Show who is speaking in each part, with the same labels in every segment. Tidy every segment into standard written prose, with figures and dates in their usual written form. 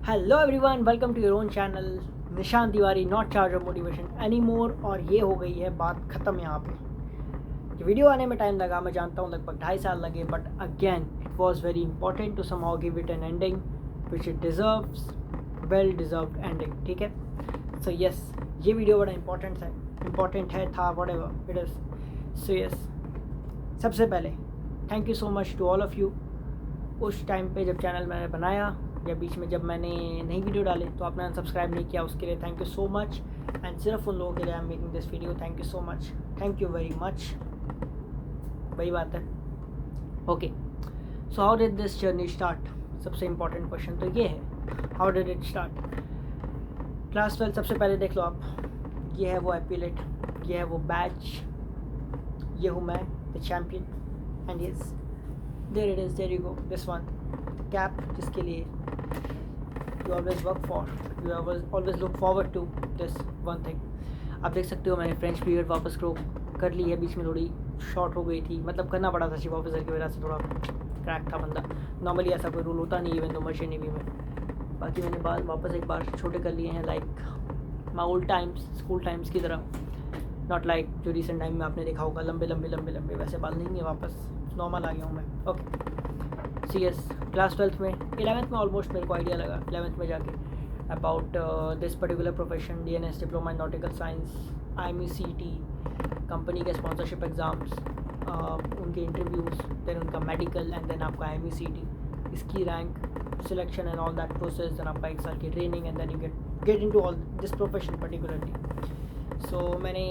Speaker 1: Hello everyone, welcome to your own channel Nishan Tiwari, not charge of motivation any more. और ये हो गई है बात ख़त्म यहाँ पे। ये वीडियो आने में टाइम लगा, मैं जानता हूँ लगभग 2.5 साल लगे, but again it was very important to somehow give it an ending which it deserves, well deserved ending. ठीक है, सो यस, ये वीडियो बड़ा इंपॉर्टेंट है था, whatever it is. So yes, सबसे पहले thank you so much to all of you. उस time पे जब चैनल मैंने बनाया या बीच में जब मैंने नई वीडियो डाली तो आपने अनसब्सक्राइब नहीं किया, उसके लिए thank you so much. And सिर्फ उन लोगों के लिए I am making this video, thank you so much, thank you very much. वही बात है। Okay, so how did this journey start? सबसे इम्पॉर्टेंट क्वेश्चन तो ये है, how did it start? Class 12 सबसे पहले देख लो आप, ये है वो एपिलेट, ये है वो बैच, ये हूँ मैं the champion. And yes, there it is, there you go, this one cap, जिसके लिए you always work for, you always look forward to this one thing। आप देख सकते हो मैंने फ्रेंच पीरियड वापस कर ली है, बीच में थोड़ी शॉर्ट हो गई थी, मतलब करना पड़ा था चीफ ऑफिसर की वजह से, थोड़ा क्रैक था बंदा। नॉर्मली ऐसा कोई रूल होता नहीं इवन तो मर्चेंट नेवी में। बाकी मैंने बाल वापस एक बार छोटे कर लिए हैं, like my old times, school times की तरह, नॉट लाइक जो रिसेंट टाइम में आपने देखा होगा लंबे वैसे बाल नहीं है, वापस नॉर्मल आ गया हूँ मैं। Okay, C S class 12th में, 11th में ऑलमोस्ट मेरे को आइडिया लगा, 11th में जाके about this particular profession, DNS diploma in nautical science, IMECT company के स्पॉन्सरशिप एग्ज़ाम्स, उनके इंटरव्यूज़, देन उनका मेडिकल, एंड देन आपका IMECT, इसकी rank selection and all that process, then आपका 1 साल की training, and then you get into all this profession particularly. So मैंने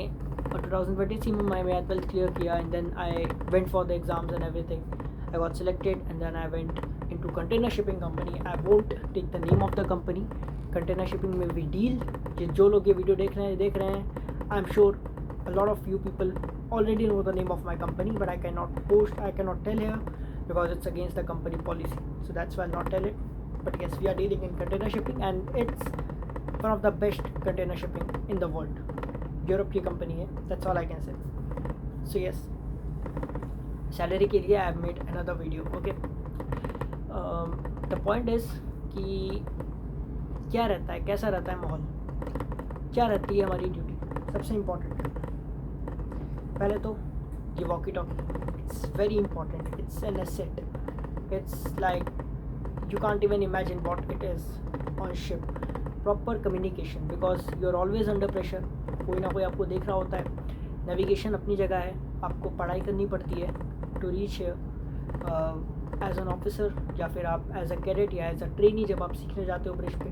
Speaker 1: 2023 में मैं 12th क्लियर किया, and then I went for the exams and everything. I got selected and then I went into container shipping company. I won't take the name of the company. Container shipping में we deal, जो लोग ये video देख रहे हैं, I'm sure a lot of you people already know the name of my company, but I cannot tell here because it's against the company policy. So that's why I'll not tell it. But yes, we are dealing in container shipping and it's one of the best container shipping in the world. Europe की company है, that's all I can say. So yes, salary के लिए आई have made another video. Okay, the point is कि क्या रहता है, कैसा रहता है माहौल, क्या रहती है हमारी ड्यूटी। सबसे इम्पॉर्टेंट पहले तो ये walkie talkie, it's very important, it's an asset, it's like you can't even imagine what it is on ship. Proper communication, because you are always under pressure, कोई ना कोई आपको देख रहा होता है। नेविगेशन अपनी जगह है, आपको पढ़ाई करनी पड़ती है to reach as an officer, या फिर आप एज अ कैडेट या एज अ ट्रेनी जब आप सीखने जाते हो ब्रिज पे,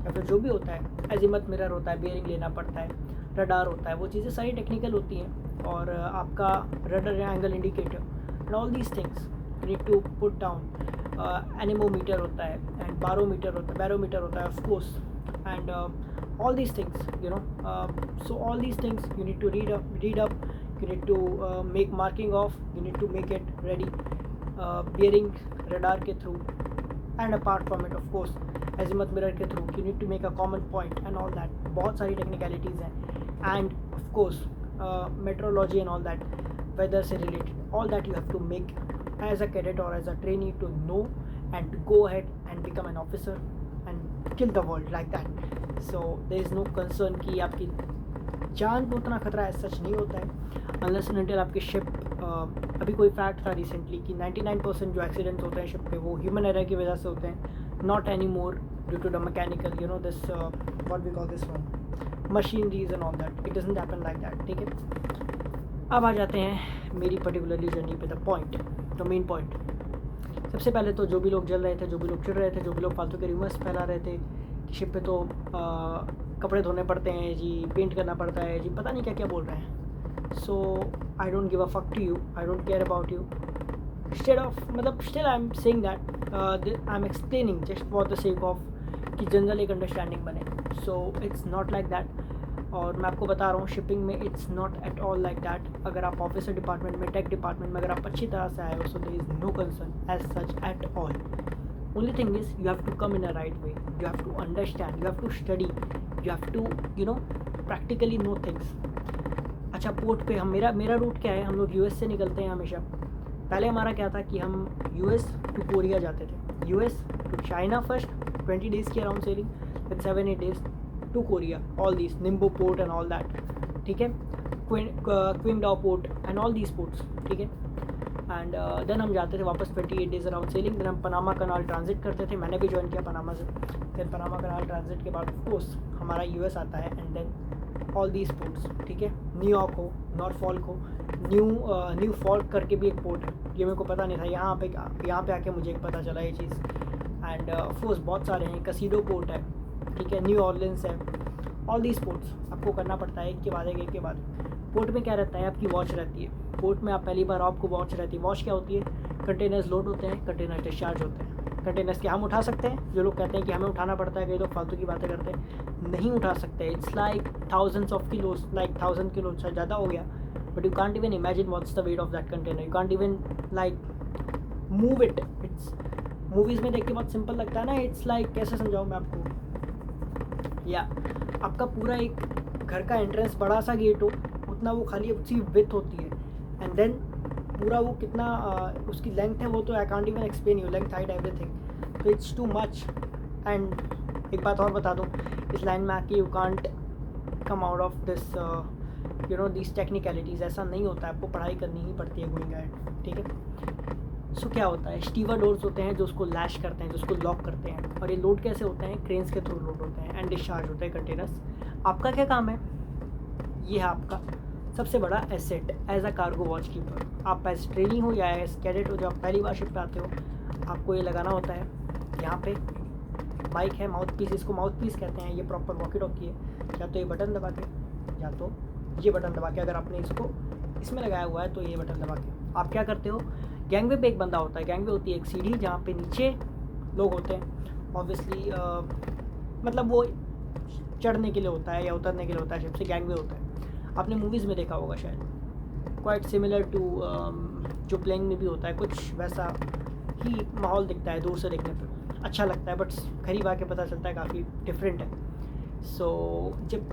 Speaker 1: या फिर जो भी होता है, एजिमथ मिरर होता है, बियरिंग लेना पड़ता है, रडार होता है, वो चीज़ें सारी टेक्निकल होती हैं। और आपका rudder angle indicator and all these things you need to put down. Anemometer होता है एंड बैरोमीटर होता है of course, and all these things, you know, so all these things you need to read up, you need to make marking of, you need to make it ready, bearing radar के through, and apart from it of course azimuth mirror के through you need to make a common point and all that। बहुत सारी technicalities हैं, and of course meteorology and all that, weather से related, all that you have to make as a cadet or as a trainee to know and to go ahead and become an officer and kill the world like that। So there is no concern कि आपकी जान पे उतना खतरा है, सच नहीं होता है unless and until आपकी शिप, अभी कोई फैक्ट था रिसेंटली कि 99% जो एक्सीडेंट्स होते हैं शिप पे वो ह्यूमन एरर की वजह से होते हैं, not any more due to the mechanical, you know this what we call this one, machineries and all that, it doesn't happen like that. ठीक है, अब आ जाते हैं मेरी पर्टिकुलरली जर्नी पे, the point, the main point. सबसे पहले तो जो भी लोग जल रहे थे, जो भी लोग चिढ़ रहे थे, जो भी लोग फालतू के रूमर्स फैला रहे थे कि शिप पे तो कपड़े धोने पड़ते हैं जी, पेंट करना पड़ता है जी, पता नहीं क्या क्या बोल रहे हैं। So I don't give a fuck to you, I don't care about you, instead of, मतलब still I am saying that, I am explaining just for the sake of कि जनरल एक अंडरस्टैंडिंग बने। So it's not like that, और मैं आपको बता रहा हूँ शिपिंग में it's not at all like that. अगर आप ऑफिसर डिपार्टमेंट में, टेक डिपार्टमेंट में अगर आप अच्छी तरह से आए हो, so there is no concern as such at all. Only thing is you have to come in a right way, you have to understand, you have to study, you have to, you know, practically know things। अच्छा, port पे हम, मेरा root क्या है, हम लोग US से निकलते हैं हमेशा। पहले हमारा क्या था कि हम US टू कोरिया जाते थे, US to China first, 20 days की around sailing, then 7-8 days to Korea, all these Ningbo port and all that, ठीक है, Qingdao port and all these ports, ठीक है। एंड देन हम जाते थे वापस 28 days अराउंड सेलिंग, देन हम पनामा कनाल ट्रांजिट करते थे, मैंने भी ज्वाइन किया पनामा से। देन पनामा कनाल ट्रांजिट के बाद ऑफकोर्स हमारा यूएस आता है, and then all these ports, ठीक है। न्यूयॉर्क हो, नॉर्फॉल्क हो, न्यू फॉल्क करके भी एक पोर्ट है, ये मेरे को पता नहीं था, यहाँ पे आके मुझे पता चला ये चीज़। एंड ऑफकोर्स बहुत सारे हैं, कसीडो पोर्ट है, ठीक है, न्यू ऑर्लिन्स है, ऑल दीज पोर्ट्स आपको करना पड़ता है एक के बाद एक के बाद। पोर्ट में क्या रहता है, आपकी वॉच रहती है, पोर्ट में आप पहली बार आपको वॉच रहती है। वॉच क्या होती है, कंटेनर्स लोड होते हैं, कंटेनर्स डिस्चार्ज होते हैं। कंटेनर्स के हम उठा सकते हैं, जो लोग कहते हैं कि हमें उठाना पड़ता है, कई लोग फालतू की बातें करते हैं, नहीं उठा सकते। It's like thousands of किलोस, like 1000 kilo शायद ज़्यादा हो गया, but you can't even imagine what's the weight of that container, you can't even like move it. It's movies में देख के बहुत सिंपल लगता है ना, इट्स लाइक कैसे समझाऊँ मैं आपको, या आपका पूरा एक घर का एंट्रेंस बड़ा सा गेट हो, उतना वो खाली उसी विथ होती है, एंड देन पूरा वो कितना उसकी लेंथ है वो तो I can't even explain you, length height everything, तो इट्स टू मच। एंड एक बात और बता दूँ, इस लाइन में आके you can't come out of this you know this technicalities, ऐसा नहीं होता है, आपको पढ़ाई करनी ही पड़ती है गोइंग अहेड, ठीक है। सो क्या होता है, स्टीवर डोर्स होते हैं जो उसको लैश करते हैं, जो उसको लॉक करते हैं, और ये लोड कैसे होते हैं, क्रेन्स के थ्रू लोड होते हैं एंड डिस्चार्ज होते हैं कंटेनर्स। आपका क्या काम है, ये है आपका सबसे बड़ा asset as a cargo watch keeper. आप एज ट्रेनी हो या एज कैडेट हो, जब आप पहली बार शिप पे आते हो, आपको ये लगाना होता है, यहाँ पे माइक है, माउथ पीस, इसको माउथ पीस कहते हैं, ये प्रॉपर वॉकी टॉकी है, या तो ये बटन दबा के, या तो ये बटन दबा के, अगर आपने इसको इसमें लगाया हुआ है तो ये बटन दबा के आप क्या करते हो, गैंगवे पे एक बंदा होता है, गैंगवे होती है एक सीढ़ी जहाँ पे नीचे लोग होते हैं, ऑब्वियसली मतलब वो चढ़ने के लिए होता है या उतरने के लिए होता है, शिप से गैंगवे होता है, आपने मूवीज़ में देखा होगा शायद, क्वाइट सिमिलर टू जो प्लेइंग में भी होता है, कुछ वैसा ही माहौल दिखता है दूर से देखने पे, अच्छा लगता है, बट करीब आके पता चलता है काफ़ी डिफरेंट है। सो जब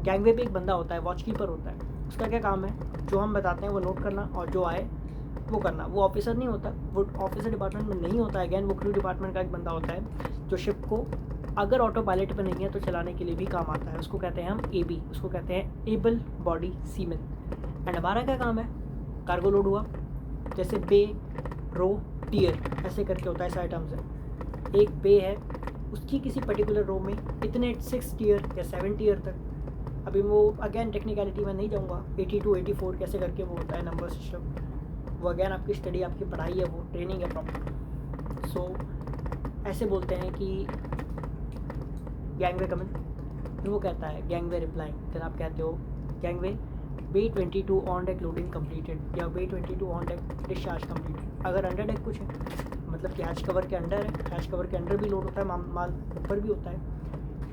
Speaker 1: गैंगवे पे एक बंदा होता है, वॉच कीपर होता है, उसका क्या काम है, जो हम बताते हैं वो नोट करना और जो आए वो करना। वो ऑफिसर नहीं होता, वो ऑफिसर डिपार्टमेंट में नहीं होता है, अगैन वो क्रू डिपार्टमेंट का एक बंदा होता है जो शिप को अगर ऑटो पायलट पे नहीं है तो चलाने के लिए भी काम आता है, उसको कहते हैं हम AB, उसको कहते हैं एबल बॉडी सीमन। एंड हमारा क्या काम है, कार्गो लोड हुआ, जैसे बे, रो, टियर ऐसे करके होता है, ऐसे आइटम्स है, एक बे है, उसकी किसी पर्टिकुलर रो में इतने 6 टियर या 7 टियर तक, अभी वो अगैन टेक्निकलिटी में नहीं जाऊँगा, 82 84 कैसे करके वो होता है नंबर सिस्टम, वो अगैन आपकी स्टडी, आपकी पढ़ाई है, वो ट्रेनिंग है प्रॉपर। सो ऐसे बोलते हैं कि गैंगवे कमिंग, फिर वो कहता है गैंगवे रिप्लाइंग, फिर आप कहते हो gangway bay 22 on deck loading completed, या bay 22 on deck discharge completed. अगर अंडर डेक कुछ है, मतलब कि हैच कवर के अंडर है, हैच कवर के अंडर भी लोड होता है, माल ऊपर भी होता है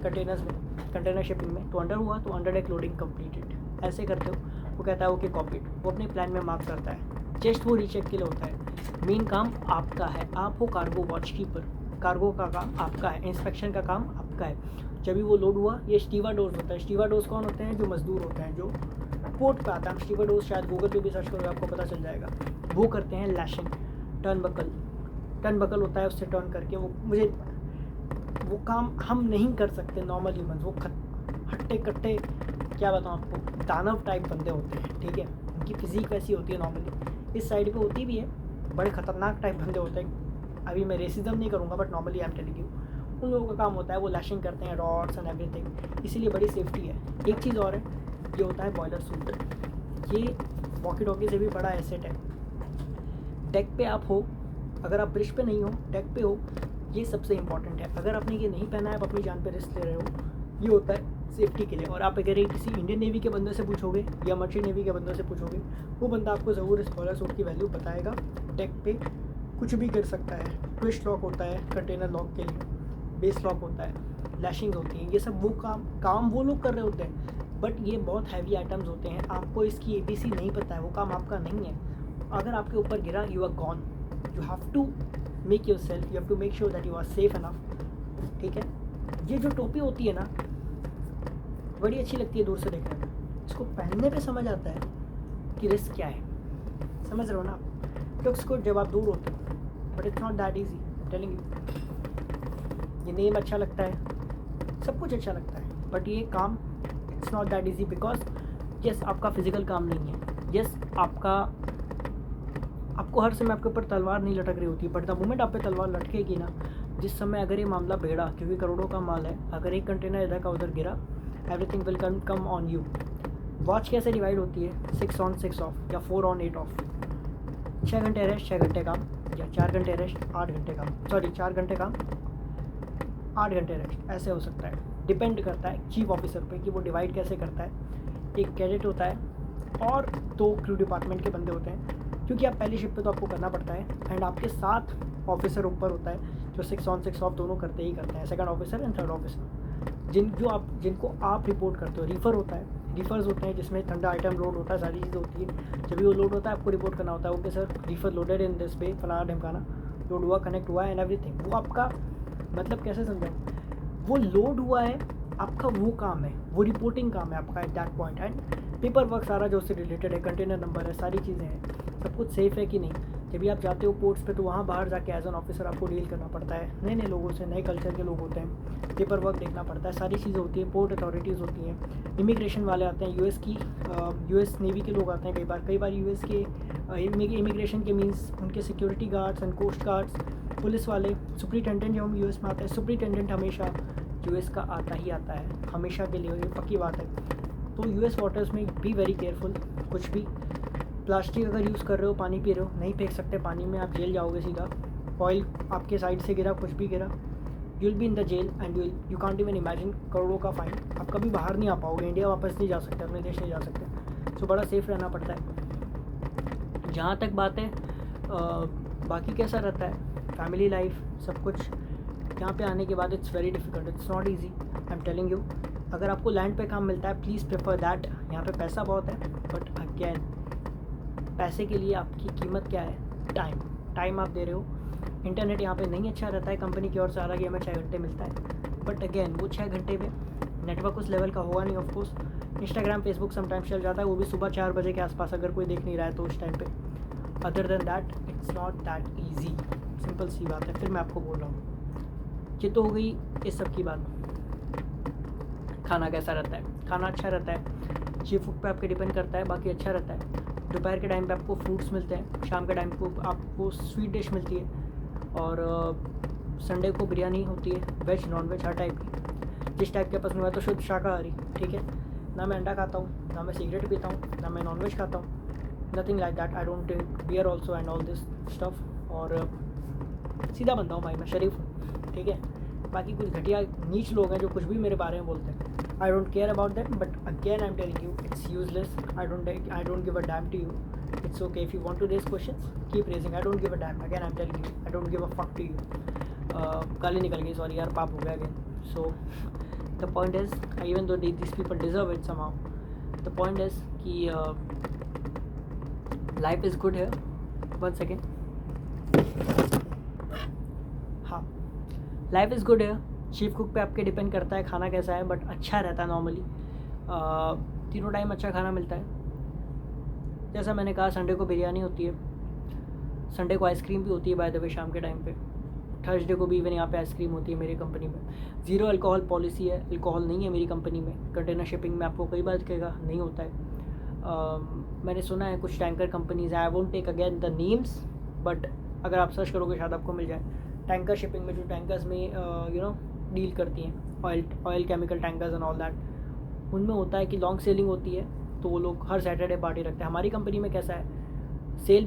Speaker 1: कंटेनर्स में, कंटेनर शिपिंग में, तो अंडर हुआ तो अंडर डेक लोडिंग कंप्लीटेड, ऐसे करते हो। वो कहता है ओके कॉपीड, वो अपने प्लान में मार्क करता है, जस्ट वो रीचेक के लिए होता है। मेन काम आपका है, आप हो कार्गो वॉच कीपर, कार्गो का काम आपका है, इंस्पेक्शन का काम आपका है। जब भी वो लोड हुआ, ये स्टीवर्डोर्स होता है। स्टीवर्डोर्स कौन होते हैं, जो मजदूर होते हैं, जो पोर्ट पे आता है। स्टीवर्डोर्स शायद गूगल पे भी सर्च करोगे आपको पता चल जाएगा, वो करते हैं लैशिंग, टर्न बकल होता है, उससे टर्न करके वो काम हम नहीं कर सकते नॉर्मल ह्यूमन्स, वो हट्टे कट्टे क्या बताऊँ आपको, दानव टाइप बंदे होते हैं, ठीक है, उनकी फिजिक वैसी होती है नॉर्मली, इस साइड पे होती भी है, बड़े ख़तरनाक टाइप बंदे होते हैं। अभी मैं रेसिज्म नहीं करूँगा, but normally I am telling you, उन लोगों का काम होता है वो लैशिंग करते हैं, रॉड्स एंड एवरीथिंग, इसीलिए बड़ी सेफ्टी है। एक चीज़ और है, ये होता है बॉयलर सूट, ये वॉकी टॉकी से भी बड़ा एसेट है। डेक पे आप हो, अगर आप ब्रिज पे नहीं हो, डेक पे हो, ये सबसे इंपॉर्टेंट है। अगर आपने ये नहीं पहना है, आप अपनी जान पे रिस्क ले रहे हो, ये होता है सेफ्टी के लिए। और आप अगर किसी इंडियन नेवी के बंदे से पूछोगे या मर्चेंट नेवी के बंदे से पूछोगे, वो बंदा आपको ज़रूर इस बॉयलर सूट की वैल्यू बताएगा। डेक पे कुछ भी कर सकता है, ट्विस्ट लॉक होता है कंटेनर लॉक के लिए, बेस लॉक होता है, लैशिंग होती है, ये सब वो काम वो लोग कर रहे होते हैं, बट ये बहुत हैवी आइटम्स होते हैं। आपको इसकी ABC नहीं पता है, वो काम आपका नहीं है। अगर आपके ऊपर गिरा, you are gone, you have to make yourself, you have to make sure that you are safe enough, ठीक है। ये जो टोपी होती है ना, बड़ी अच्छी लगती है दूर से देखने में, इसको पहनने पे समझ आता है कि रिस्क क्या है, समझ रहे हो ना आप, लुक्स गुड जब आप दूर होते हो, but it's not that easy, telling you. ये नेम अच्छा लगता है, सब कुछ अच्छा लगता है, बट ये काम it's not that easy because yes आपका फिजिकल काम नहीं है, यस आपको हर समय आपके ऊपर तलवार नहीं लटक रही होती, बट द मोमेंट आप पे तलवार लटकेगी ना, जिस समय अगर ये मामला बेड़ा, क्योंकि करोड़ों का माल है, अगर एक कंटेनर इधर का उधर गिरा, everything will come on you. Watch कैसे डिवाइड होती है, 6 ऑन 6 ऑफ या 4 ऑन 8 ऑफ, 6 घंटे रेस्ट 6 घंटे काम, या 4 घंटे रेस्ट 8 घंटे काम, सॉरी 4 घंटे काम 8 घंटे रेस्ट, ऐसे हो सकता है। डिपेंड करता है चीफ ऑफिसर पे कि वो डिवाइड कैसे करता है। एक कैडेट होता है और 2 क्रू डिपार्टमेंट के बंदे होते हैं, क्योंकि आप पहली शिफ्ट पे तो आपको करना पड़ता है, एंड आपके साथ ऑफिसर ऊपर होता है जो 6 ऑन 6 ऑफ दोनों करते हैं, second officer and third officer, जिनको आप रिपोर्ट करते हो। रीफर होता है, रीफर्स होते हैं जिसमें ठंडा आइटम लोड होता है, सारी चीज़ होती है। जब भी वो लोड होता है आपको रिपोर्ट करना होता है, okay sir Reifer loaded in this पे, फलाना ढमकाना लोड हुआ, कनेक्ट हुआ एंड एवरीथिंग। वो आपका मतलब कैसे समझाऊँ, वो लोड हुआ है आपका, वो काम है, वो रिपोर्टिंग काम है आपका at that point, and paper work सारा जो उससे रिलेटेड है, कंटेनर नंबर है, सारी चीज़ें हैं, सब कुछ सेफ़ है कि नहीं। जब भी आप जाते हो पोर्ट्स पे तो वहाँ बाहर जाके एज एन ऑफिसर आपको डील करना पड़ता है नए नए लोगों से, नए कल्चर के लोग होते हैं, पेपर वर्क देखना पड़ता है, सारी चीज़ें होती है, पोर्ट अथॉरिटीज़ होती हैं, इमिग्रेशन वाले आते हैं, यूएस नेवी के लोग आते हैं कई बार यूएस के इमिग्रेशन के मीन्स उनके security guards and coast guards, police वाले, सुप्रिटेंडेंट जब हम यूएस में आते हैं, सुप्रिटेंडेंट हमेशा यूएस का आता ही आता है, हमेशा के लिए, ये पक्की बात है। तो यूएस वाटर्स में बी वेरी केयरफुल, कुछ भी प्लास्टिक अगर यूज़ कर रहे हो, पानी पी रहे हो, नहीं फेंक सकते पानी में, आप जेल जाओगे सीधा। ऑयल आपके साइड से गिरा, कुछ भी गिरा, you will be in the jail and you can't even imagine, करोड़ों का फाइन, आप कभी बाहर नहीं आ पाओगे, इंडिया वापस नहीं जा सकते, अपने देश नहीं जा सकते। तो बड़ा सेफ़ रहना पड़ता है। जहाँ तक बात है बाकी कैसा रहता है फैमिली लाइफ, सब कुछ यहाँ पे आने के बाद it's very difficult, it's not easy, I am telling you. अगर आपको लैंड पे काम मिलता है प्लीज़ प्रेफर दैट, यहाँ पे पैसा बहुत है, बट अगेन पैसे के लिए आपकी कीमत क्या है, टाइम आप दे रहे हो। इंटरनेट यहाँ पे नहीं अच्छा रहता है, कंपनी की ओर से हालांकि हमें 6 घंटे मिलता है, बट अगेन वो 6 घंटे में नेटवर्क उस लेवल का होगा नहीं। ऑफकोर्स इंस्टाग्राम फेसबुक समटाइम्स चल जाता है, वो भी सुबह 4 बजे के आसपास, अगर कोई देख नहीं रहा है तो उस टाइम पे। Other than that it's not that easy, simple सी बात है। फिर मैं आपको बोल रहा हूँ, ये तो हो गई इस सब की बात। खाना कैसा रहता है, खाना अच्छा रहता है, चीफ कुक पे आपके डिपेंड करता है, बाकी अच्छा रहता है। दोपहर के टाइम पे आपको फ्रूट्स मिलते हैं, शाम के टाइम को आपको स्वीट डिश मिलती है, और संडे को बिरयानी होती है, वेज नॉन वेज हर टाइप की, जिस टाइप के पसंद हुआ। तो शुद्ध शाकाहारी, ठीक है, ना मैं अंडा खाता हूँ, ना मैं सिगरेट पीता हूँ, ना मैं नॉन वेज खाता हूँ, nothing like that. I don't drink beer also and all this stuff, और सीधा बनता हूँ भाई, मैं शरीफ हूँ, ठीक है। बाकी कुछ घटिया नीच लोग हैं जो कुछ भी मेरे बारे में बोलते हैं, I don't care about that, but again I'm telling you it's useless. I don't give a damn to you. It's okay if you want to raise questions, keep raising. I don't give a damn. Again I'm telling you, I don't give a fuck to you. गाली निकल गई, sorry यार, पाप हो गया again. So the point is, even though these people deserve it somehow, the point is कि life is good here. One second. हाँ, life is good here. Chief cook पे आपके डिपेंड करता है खाना कैसा है, बट अच्छा रहता है नॉर्मली, तीनों टाइम अच्छा खाना मिलता है। जैसा मैंने कहा, संडे को बिरयानी होती है, संडे को आइसक्रीम भी होती है बाय द वे शाम के टाइम पे, थर्सडे को भी इवन यहाँ पे आइसक्रीम होती है मेरी कंपनी में। 0 अल्कोहल पॉलिसी है, अल्कोहल नहीं है मेरी कंपनी में। कंटेनर शिपिंग में आपको कई बार दिखेगा नहीं होता है। मैंने सुना है कुछ tanker companies, I won't take again the names, but अगर आप सर्च करोगे शायद आपको मिल जाए। टैंकर शिपिंग में जो टैंकर्स में डील करती हैं, oil chemical tankers and all that, उनमें होता है कि लॉन्ग सेलिंग होती है, तो वो लोग हर सैटरडे पार्टी रखते हैं। हमारी कंपनी में कैसा है, सेल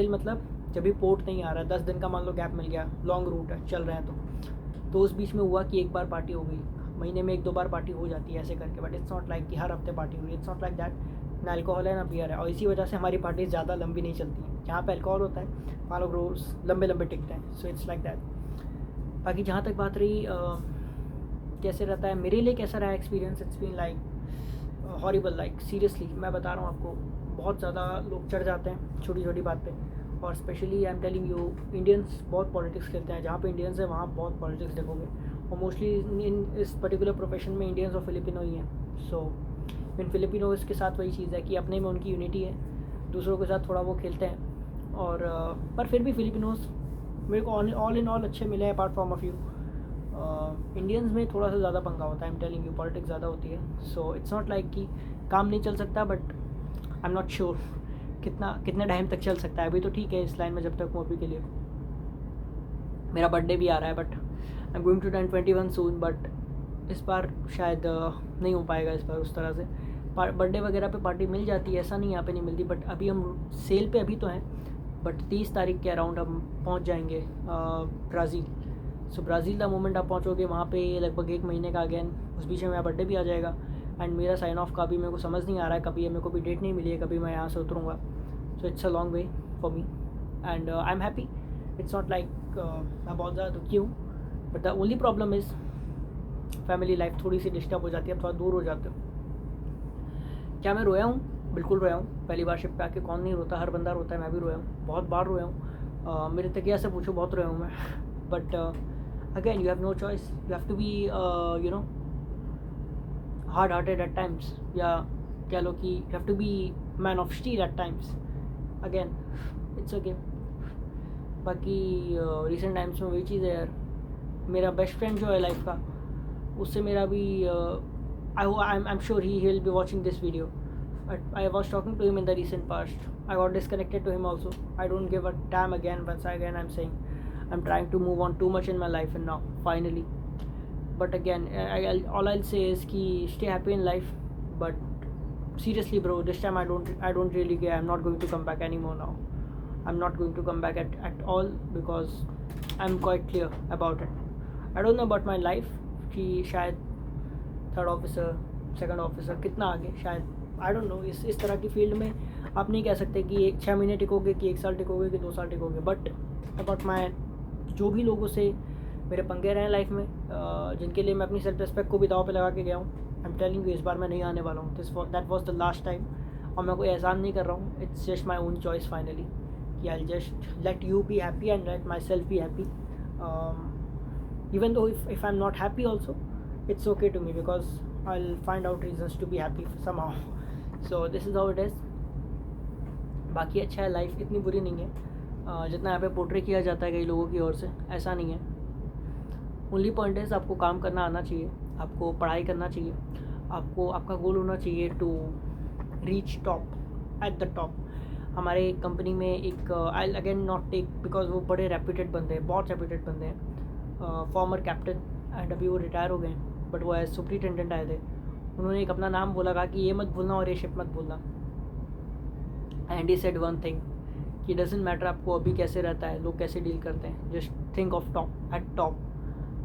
Speaker 1: मतलब जब भी पोर्ट नहीं आ रहा, 10 दिन का मान लो गैप मिल गया, लॉन्ग रूट है, चल रहे हैं, तो उस बीच में हुआ कि एक बार पार्टी हो गई, महीने में 1-2 बार पार्टी हो जाती है ऐसे करके, बट इट्स नॉट लाइक कि हर हफ्ते पार्टी हुई, इट्स नॉट लाइक दैट। ना अल्कोहल है ना बियर है, और इसी वजह से हमारी पार्टी ज़्यादा लंबी नहीं चलती हैं। जहाँ पे अल्कोहल होता है वहाँ लोग रोज़ लंबे टिकते हैं, सो इट्स लाइक दैट। बाकी जहाँ तक बात रही कैसे रहता है, मेरे लिए कैसा रहा experience, it's been like horrible, like seriously मैं बता रहा हूँ आपको, बहुत ज़्यादा लोग चढ़ जाते हैं छोटी छोटी बात पे, और specially I am telling you, Indians बहुत पॉलिटिक्स खेलते हैं। जहाँ पे इंडियंस है वहाँ बहुत पॉलिटिक्स देखोगे, और मोस्टली इन इस पर्टिकुलर प्रोफेशन में इंडियंस और फिलिपिनो ही हैं। सो इन फिलिपिनोज के साथ वही चीज़ है कि अपने में उनकी यूनिटी है, दूसरों के साथ थोड़ा वो खेलते हैं, और पर फिर भी फिलिपिनोज मेरे को ऑल इन ऑल अच्छे मिले हैं, apart from a few. Indians में थोड़ा सा ज़्यादा पंगा होता है, I am telling you, politics ज़्यादा होती है. सो इट्स नॉट लाइक कि काम नहीं चल सकता, but I am not sure कितने टाइम तक चल सकता है. अभी तो ठीक है इस लाइन में जब तक हूँ अभी के लिए. मेरा बर्थडे भी आ रहा है, but I am going to turn 21 soon, but इस बार शायद नहीं हो पाएगा इस बार उस तरह से. बर्थडे वगैरह पे पार्टी मिल जाती है, ऐसा नहीं यहाँ पे नहीं मिलती, बट अभी हम सेल पे अभी तो हैं, बट 30 तारीख के अराउंड हम पहुँच जाएंगे Brazil. So Brazil the moment आप पहुँचोगे वहाँ पे लगभग 1 महीने का अगेन उस बीच में मेरा बर्थडे भी आ जाएगा. एंड मेरा साइन ऑफ का भी मेरे को समझ नहीं आ रहा है कभी, मेरे को भी डेट नहीं मिली है कभी मैं यहाँ से उतरूँगा. So it's a long way for me and I am happy. It's not like मैं बहुत ज़्यादा दुखी हूँ, but the only problem is family life थोड़ी सी डिस्टर्ब हो जाती है, थोड़ा दूर हो जाते हो. क्या मैं रोया हूँ? बिल्कुल रोया हूँ. पहली बार शिप पे आके कौन नहीं रोता, हर बंदा रोता है, मैं भी रोया हूँ, बहुत बार रोया हूँ. मेरे तकिया से पूछो, बहुत रोया हूँ मैं. But again you have no choice, you have to be you know hard hearted at times, या कह लो कि you have to be man of steel at times. Again it's okay. बाकी रिसेंट टाइम्स में वही चीज़ है यार. मेरा बेस्ट फ्रेंड जो है लाइफ का, उससे मेरा भी I'm sure he'll be watching this video. I was talking to him in the recent past. I got disconnected to him also. I don't give a damn again. Once again I'm saying I'm trying to move on too much in my life, and now finally. But again, all I'll say is ki stay happy in life. But seriously bro, this time I don't really care. I'm not going to come back anymore now. I'm not going to come back at all, because I'm quite clear about it. I don't know about my life कि शायद 3rd officer 2nd officer कितना आगे, शायद I don't know. इस तरह की field में आप नहीं कह सकते कि 6 महीने टिकोगे, कि 1 साल टिकोगे, कि 2 साल टिकोगे. बट अबाउट माई जो भी लोगों से मेरे पंगे रहे हैं लाइफ में, जिनके लिए मैं अपनी सेल्फ रिस्पेक्ट को भी दाव पे लगा के गया हूँ, आई एम टेलिंग यू इस बार मैं नहीं आने वाला हूँ. That was the last time. और मैं कोई एहसान नहीं कर रहा हूँ, it's just my own choice finally कि I just let you be happy and let myself be happy. Even though if I'm not happy also, it's okay to me, because I'll find out reasons to be happy somehow. So this is how it is. बाकी अच्छा है, life इतनी बुरी नहीं है जितना यहाँ पे पोर्ट्रे किया जाता है कई लोगों की ओर से. ऐसा नहीं है. ओनली पॉइंट इज़ आपको काम करना आना चाहिए, आपको पढ़ाई करना चाहिए, आपको आपका गोल होना चाहिए to reach top at the top. हमारे कंपनी में एक I again not take, because वो बड़े रेप्यूटेड बंदे हैं, बहुत रेप्यूटेड बंदे हैं, फॉर्मर कैप्टन, एंड अभी वो रिटायर हो गए हैं, बट वो एज सुपरिटेंडेंट आए थे. उन्होंने एक अपना नाम बोला, कहा कि ये मत भूलना और ये शिप मत भूलना. And he said one thing कि डजेंट मैटर आपको अभी कैसे रहता है, लोग कैसे डील करते हैं, just think of top eight top.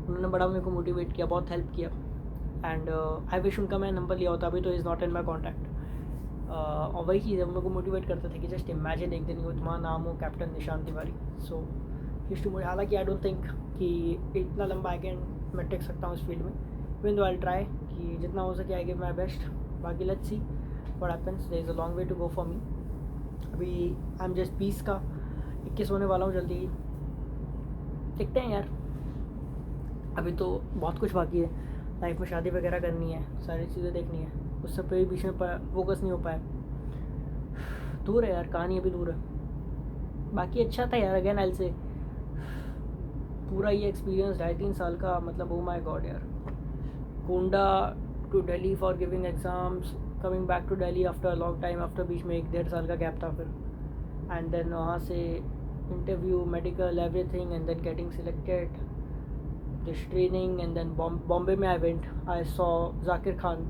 Speaker 1: उन्होंने बड़ा मेरे को मोटिवेट किया, बहुत हेल्प किया. एंड आई विश उनका मैं नंबर लिया होता, अभी तो is not in my contact. और वही चीज़ है, वो मेरे को मोटिवेट करते थे कि जस्ट इमेजिन एक दिन तुम्हारा नाम हो कैप्टन निशान तिवारी. सो हालांकि आई डोंट थिंक कि इतना लंबा आई कैन मैं टेक सकता हूँ इस फील्ड में. इवन दो आई ट्राई कि जितना हो सके आई गिव माई बेस्ट. बाकी let's see what happens. There is a long way to go for me. अभी आई एम जस्ट 20 का 21 होने वाला हूँ जल्दी ही. देखते हैं यार, अभी तो बहुत कुछ बाकी है लाइफ में. शादी वगैरह करनी है, सारी चीज़ें देखनी है, उस सब पे भी बीच में फोकस नहीं हो पाया. दूर है यार, कहानी अभी दूर है. बाकी अच्छा था यार. अगेन आई से पूरा ये एक्सपीरियंस 2.5-3 साल का, मतलब ओ माय गॉड यार. Gonda to Delhi for giving exams, coming back to Delhi after a long time, after बीच में 1-1.5 साल का गैप था फिर. एंड देन वहाँ से interview, medical, everything, and then getting selected, this training, and then Bombay में I went. I saw Zakir Khan,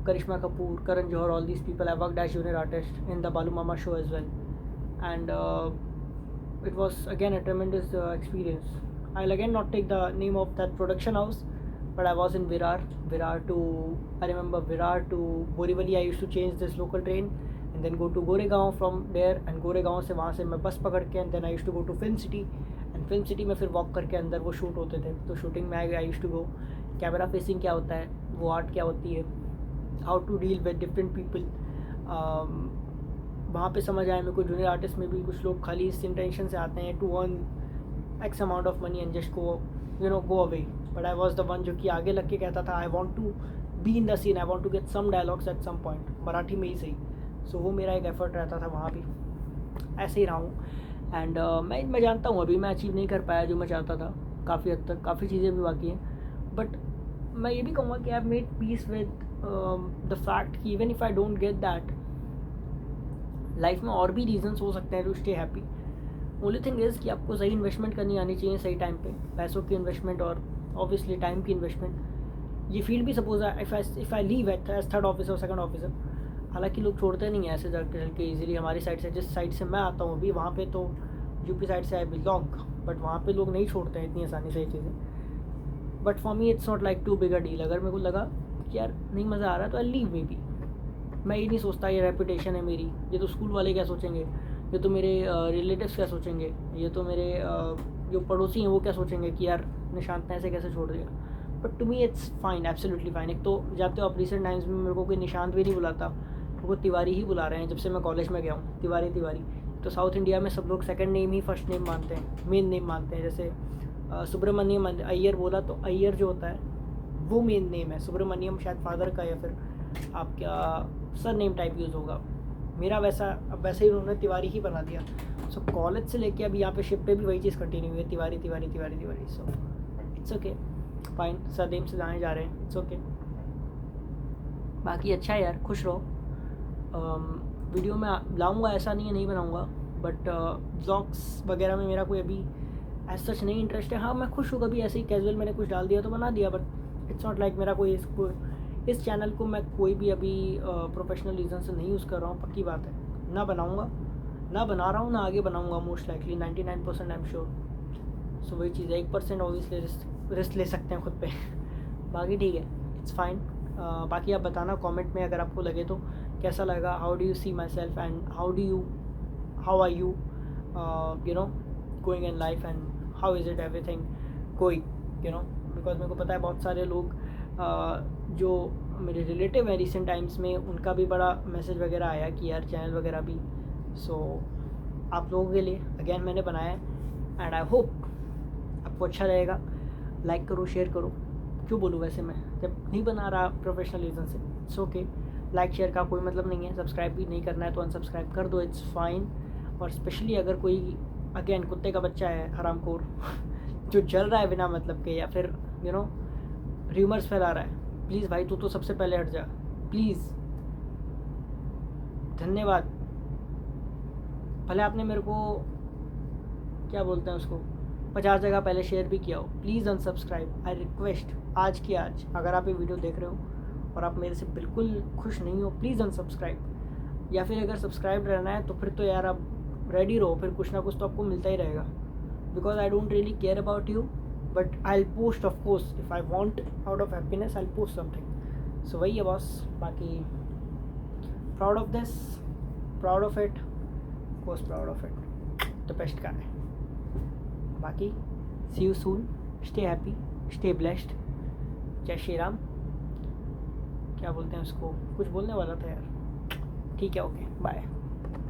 Speaker 1: Karishma Kapoor, Karan Johar, all these people. I worked as junior artist in the Balu Mama show as well, and it was again a tremendous experience. I'll again not take the name of that production house, but I was in Virar to, I remember Virar to Borivali. I used to change this local train and then go to Goregaon from there, and Goregaon से वहाँ से मैं बस पकड़ के, and then I used to go to Film City, and Film City में फिर walk करके अंदर वो शूट होते थे. तो शूटिंग में I used to go. Camera facing क्या होता है, वो आर्ट क्या होती है, how to deal with different people, वहाँ पे समझ आया मेरे को. जूनियर आर्टिस्ट में भी कुछ लोग खाली इस इंटेंशन से आते हैं to earn X amount of money and just go away. But I was the one जो कि आगे लग के कहता था I want to be in the scene, I want to get some dialogues at some point, Marathi में ही सही. सो वो मेरा एक एफर्ट रहता था वहाँ भी. ऐसे ही रहा हूँ. एंड मैं जानता हूँ अभी मैं अचीव नहीं कर पाया जो मैं चाहता था, काफ़ी हद तक, काफ़ी चीज़ें भी बाकी हैं, बट मैं ये भी कहूँगा कि I have made peace with the fact कि even if I don't get that, life में और भी रीजंस हो सकते हैं to stay happy. Only thing is कि आपको सही इन्वेस्टमेंट करनी आनी चाहिए सही टाइम पे, पैसों की इन्वेस्टमेंट और ऑब्वियसली टाइम की इन्वेस्टमेंट। ये फील्ड भी suppose if I leave as third officer, second officer, हालांकि लोग छोड़ते नहीं हैं ऐसे चल के ईजिली। हमारी साइड से, जिस साइड से मैं आता हूँ अभी, वहाँ पे तो यूपी साइड से आई बिलोंग, बट वहाँ पे लोग नहीं छोड़ते हैं इतनी आसानी से ये चीज़ें। But for me it's not like too big a deal. अगर मेरे को लगा कि यार नहीं मज़ा आ रहा तो आई लीव मे बी। मैं ये नहीं सोचता ये रेपुटेशन है मेरी, ये तो स्कूल वाले क्या सोचेंगे, ये तो मेरे रिलेटिव्स क्या सोचेंगे, ये तो मेरे जो पड़ोसी हैं वो क्या सोचेंगे कि यार निशांत ने ऐसे कैसे छोड़ दिया। But to me it's fine, absolutely fine. एक तो जाते हो आप, रिसेंट टाइम्स में मेरे को कोई निशांत भी नहीं बुलाता, मेरे को तिवारी ही बुला रहे हैं जब से मैं कॉलेज में गया हूँ। तिवारी। तो साउथ इंडिया में सब लोग सेकंड नेम ही फर्स्ट नेम मानते हैं, मेन नेम मानते हैं। जैसे सुब्रमण्यम अय्यर बोला तो अय्यर जो होता है वो मेन नेम है, सुब्रमण्यम शायद फादर का या फिर आप क्या सर नेम टाइप यूज़ होगा। मेरा वैसा, अब वैसे ही उन्होंने तिवारी ही बना दिया। सो कॉलेज से लेके अब यहाँ पे शिप पे भी वही चीज़ कंटिन्यू हुई है, Tiwari. So it's okay, fine. Sir name से जाने जा रहे हैं, इट्स ओके। बाकी अच्छा है यार, खुश रहो। वीडियो में लाऊंगा, ऐसा नहीं है नहीं बनाऊंगा, बट ब्लॉग्स वगैरह में मेरा कोई अभी एज सच नहीं इंटरेस्ट है। हाँ, मैं खुश हूँ कभी ऐसे ही कैजुअल मैंने कुछ डाल दिया तो बना दिया, बट इट्स नॉट लाइक मेरा कोई इस चैनल को मैं कोई भी अभी प्रोफेशनल रीज़न से नहीं यूज़ कर रहा हूँ। पक्की बात है, ना बनाऊँगा, ना बना रहा हूँ, ना आगे बनाऊँगा most likely, 99% I am sure. So वही चीज़ है, 1% ऑब्वियसली रिस्क ले सकते हैं खुद पे। बाकी ठीक है, इट्स फाइन। बाकी आप बताना कमेंट में अगर आपको लगे तो कैसा लगा, how do you see myself and how are you you know going in life and how is it everything going, you know. Because मेरे को पता है बहुत सारे लोग जो मेरे रिलेटिव हैं रिसेंट टाइम्स में, उनका भी बड़ा मैसेज वगैरह आया कि यार चैनल वगैरह भी। सो आप लोगों के लिए अगेन मैंने बनाया है एंड आई होप आपको अच्छा रहेगा। लाइक करो, शेयर करो। क्यों बोलूँ वैसे, मैं जब नहीं बना रहा प्रोफेशनल रीज़न से, इट्स ओके। लाइक शेयर का कोई मतलब नहीं है, सब्सक्राइब भी नहीं करना है तो अनसब्सक्राइब कर दो, इट्स फाइन। और स्पेशली अगर कोई अगेन कुत्ते का बच्चा है हरामखोर जो जल रहा है बिना मतलब के, या फिर यू नो र्यूमर्स फैला रहा है, प्लीज़ भाई तू तो सबसे पहले हट जा प्लीज़। धन्यवाद। भले आपने मेरे को क्या बोलते हैं उसको 50 जगह पहले शेयर भी किया हो, प्लीज़ अनसब्सक्राइब, आई रिक्वेस्ट। आज की आज अगर आप ये वीडियो देख रहे हो और आप मेरे से बिल्कुल खुश नहीं हो, प्लीज़ अनसब्सक्राइब। या फिर अगर सब्सक्राइब रहना है तो फिर तो यार आप रेडी रहो, फिर कुछ ना कुछ तो आपको मिलता ही रहेगा। Because I don't really care about you, but I will post of course if I want out of happiness I will post something. So वही है बॉस। बाकी proud of this, proud of it, course proud of it, the best guy. बाकी see you soon, stay happy, stay blessed. जय श्री राम। क्या बोलते हैं उसको, कुछ बोलने वाला था यार, ठीक है, ओके, बाय।